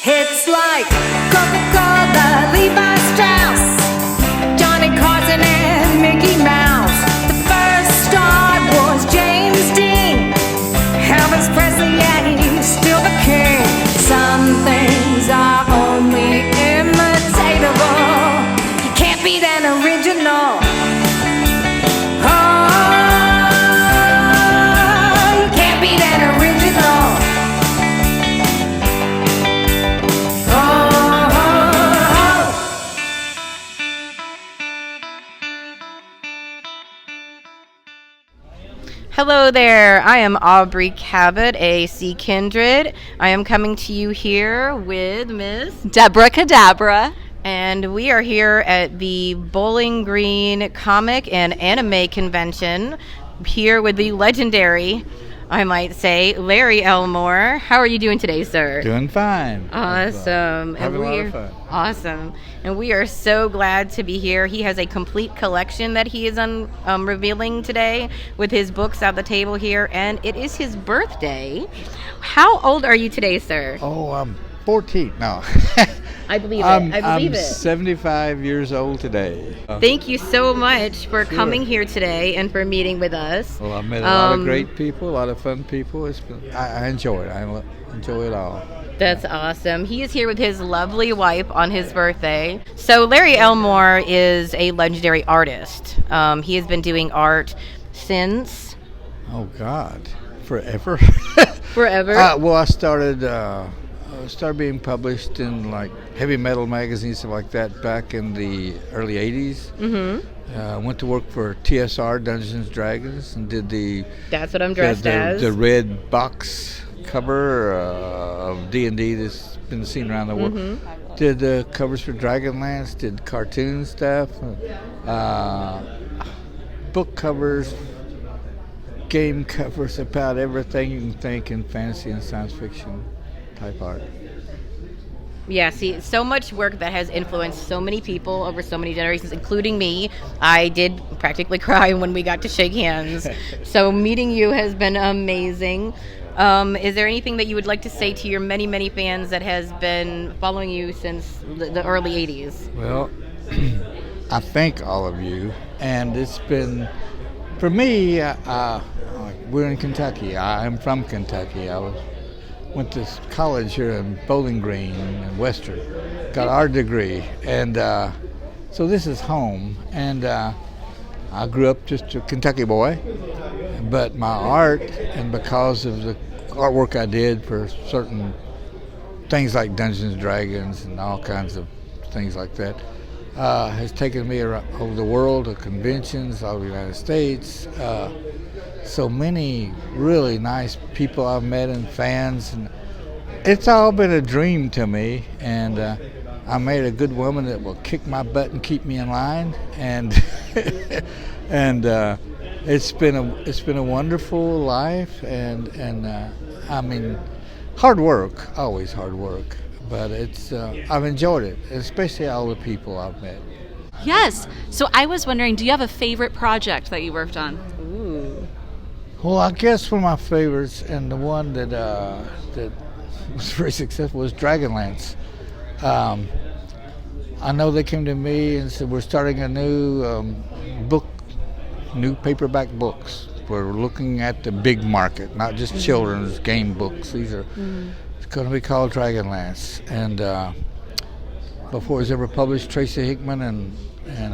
Hits like Coca-Cola, Levi Strauss, Johnny Carson and Mickey Mouse. The first star was James Dean. Elvis Presley, yeah, he's still the king. Some things are only imitatable. You can't beat an original. Oh, you can't beat an original. Hello there, I am Aubrey Cavitt, a Sea Kindred. I am coming to you here with Miss Debra Kadabra. And we are here at the Bowling Green Comic and Anime Convention, here with the legendary, I might say, Larry Elmore. How are you doing today, sir? Doing fine. Awesome. Having a lot of fun. Awesome. And we are so glad to be here. He has a complete collection that he is revealing today with his books at the table here, and it is his birthday. How old are you today, sir? Oh, I'm 14. No. I believe it. I believe I'm it. 75 years old today. Thank you so much for coming here today and for meeting with us. Well, I've met a lot of great people, a lot of fun people. I enjoy it. I enjoy it all. That's awesome. He is here with his lovely wife on his birthday. So Larry Elmore is a legendary artist. He has been doing art since... Oh, God. Forever. Forever? Well, I started being published in like heavy metal magazines, stuff like that, back in the early 80s. Mm-hmm. Went to work for TSR, Dungeons & Dragons, and did the... That's what I'm dressed as. The red box cover of D&D that's been seen around the world. Mm-hmm. Did covers for Dragonlance, did cartoon stuff, book covers, game covers, about everything you can think in fantasy and science fiction type art. Yeah, see, so much work that has influenced so many people over so many generations, including me. I did practically cry when we got to shake hands. So meeting you has been amazing. Is there anything that you would like to say to your many, many fans that has been following you since the early 80s? Well, I thank all of you. And it's been, for me, we're in Kentucky. I'm from Kentucky. Went to college here in Bowling Green in Western, got our degree, and so this is home. And I grew up just a Kentucky boy, but my art, and because of the artwork I did for certain things like Dungeons & Dragons and all kinds of things like that, has taken me around over the world to conventions all over the United States. So many really nice people I've met and fans, and it's all been a dream to me. And I made a good woman that will kick my butt and keep me in line, and and it's been a wonderful life, and I mean, hard work, always hard work, but it's I've enjoyed it, especially all the people I've met. Yes. So I was wondering, do you have a favorite project that you worked on? Ooh. Well, I guess one of my favorites, and the one that was very successful, was Dragonlance. I know they came to me and said, we're starting a new new paperback books. We're looking at the big market, not just children's game books. These are it's going to be called Dragonlance. And before it was ever published, Tracy Hickman and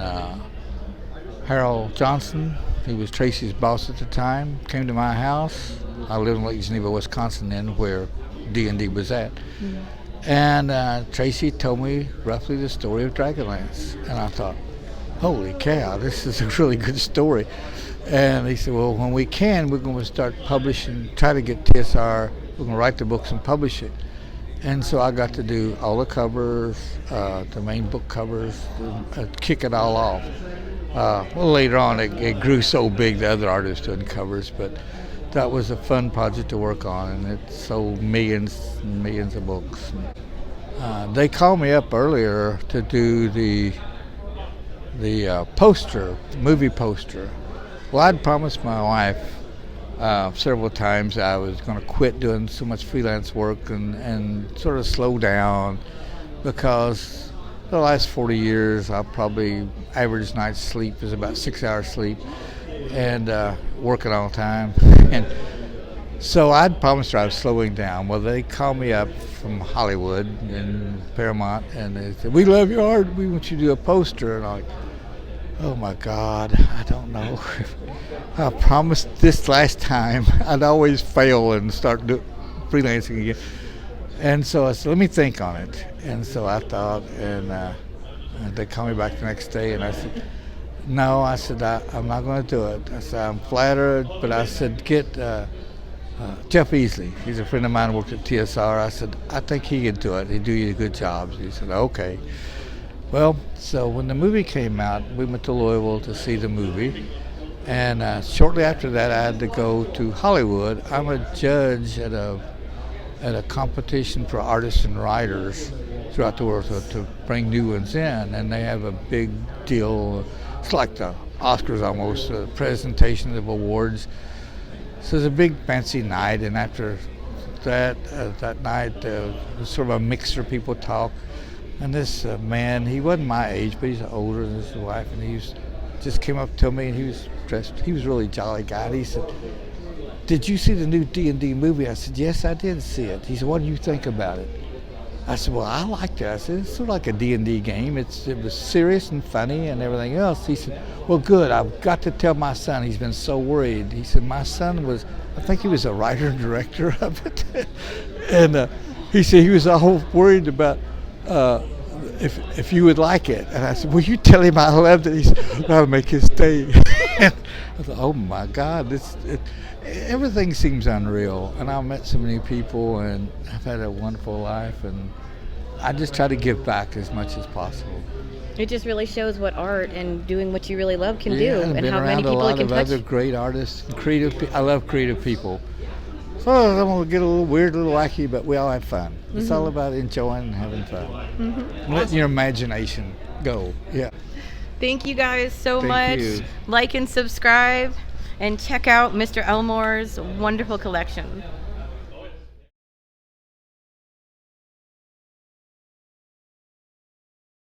Harold Johnson, he was Tracy's boss at the time, came to my house. I lived in Lake Geneva, Wisconsin then, where D&D was at. And Tracy told me roughly the story of Dragonlance. And I thought, holy cow, this is a really good story. And he said, well, when we can, we're going to start publishing, try to get TSR, we're going to write the books and publish it. And so I got to do all the covers, the main book covers, kick it all off. Well, later on, it grew so big, the other artists doing covers, but that was a fun project to work on, and it sold millions and millions of books. They called me up earlier to do the poster, movie poster. Well, I'd promised my wife Several times I was going to quit doing so much freelance work and sort of slow down, because the last 40 years I probably average night's sleep is about 6 hours sleep, and working all the time. And so I'd promised her I was slowing down. Well, they called me up from Hollywood and Paramount, and they said, "We love your art. We want you to do a poster." And I'm like, "Oh my God, I don't know. I promised this last time I'd always fail and start freelancing again." And so I said, "Let me think on it." And so I thought, and they called me back the next day, and I said, "No," I said, I'm not going to do it. I said, "I'm flattered," but I said, "Get Jeff Easley. He's a friend of mine who worked at TSR. I said, I think he could do it. He'd do you a good job." He said, "Okay." Well, so when the movie came out, we went to Louisville to see the movie. And shortly after that, I had to go to Hollywood. I'm a judge at a competition for artists and writers throughout the world to bring new ones in. And they have a big deal. It's like the Oscars almost, a presentation of awards. So it's a big fancy night, and after that night, it was sort of a mixture of people talk. And this man, he wasn't my age, but he's older than his wife, and just came up to me, and he was dressed. He was a really jolly guy. And he said, "Did you see the new D&D movie?" I said, "Yes, I did see it." He said, "What do you think about it?" I said, "Well, I liked it." I said, "It's sort of like a D&D game. It was serious and funny and everything else." He said, "Well, good. I've got to tell my son. He's been so worried." He said, "My son I think he was a writer and director of it." And he said he was all worried about if you would like it. And I said, "Well, you tell him I loved it." He said, "That'll make his day." I thought, oh my God, everything seems unreal. And I've met so many people, and I've had a wonderful life, and I just try to give back as much as possible. It just really shows what art and doing what you really love can Yeah, do, I've and been how many around people a it lot can of touch. other great artists, I love creative people. So I'm going to get a little weird, a little wacky, but we all have fun. It's all about enjoying and having fun. Letting your imagination go. Yeah. Thank you guys so Thank much. you. Like and subscribe, and check out Mr. Elmore's wonderful collection.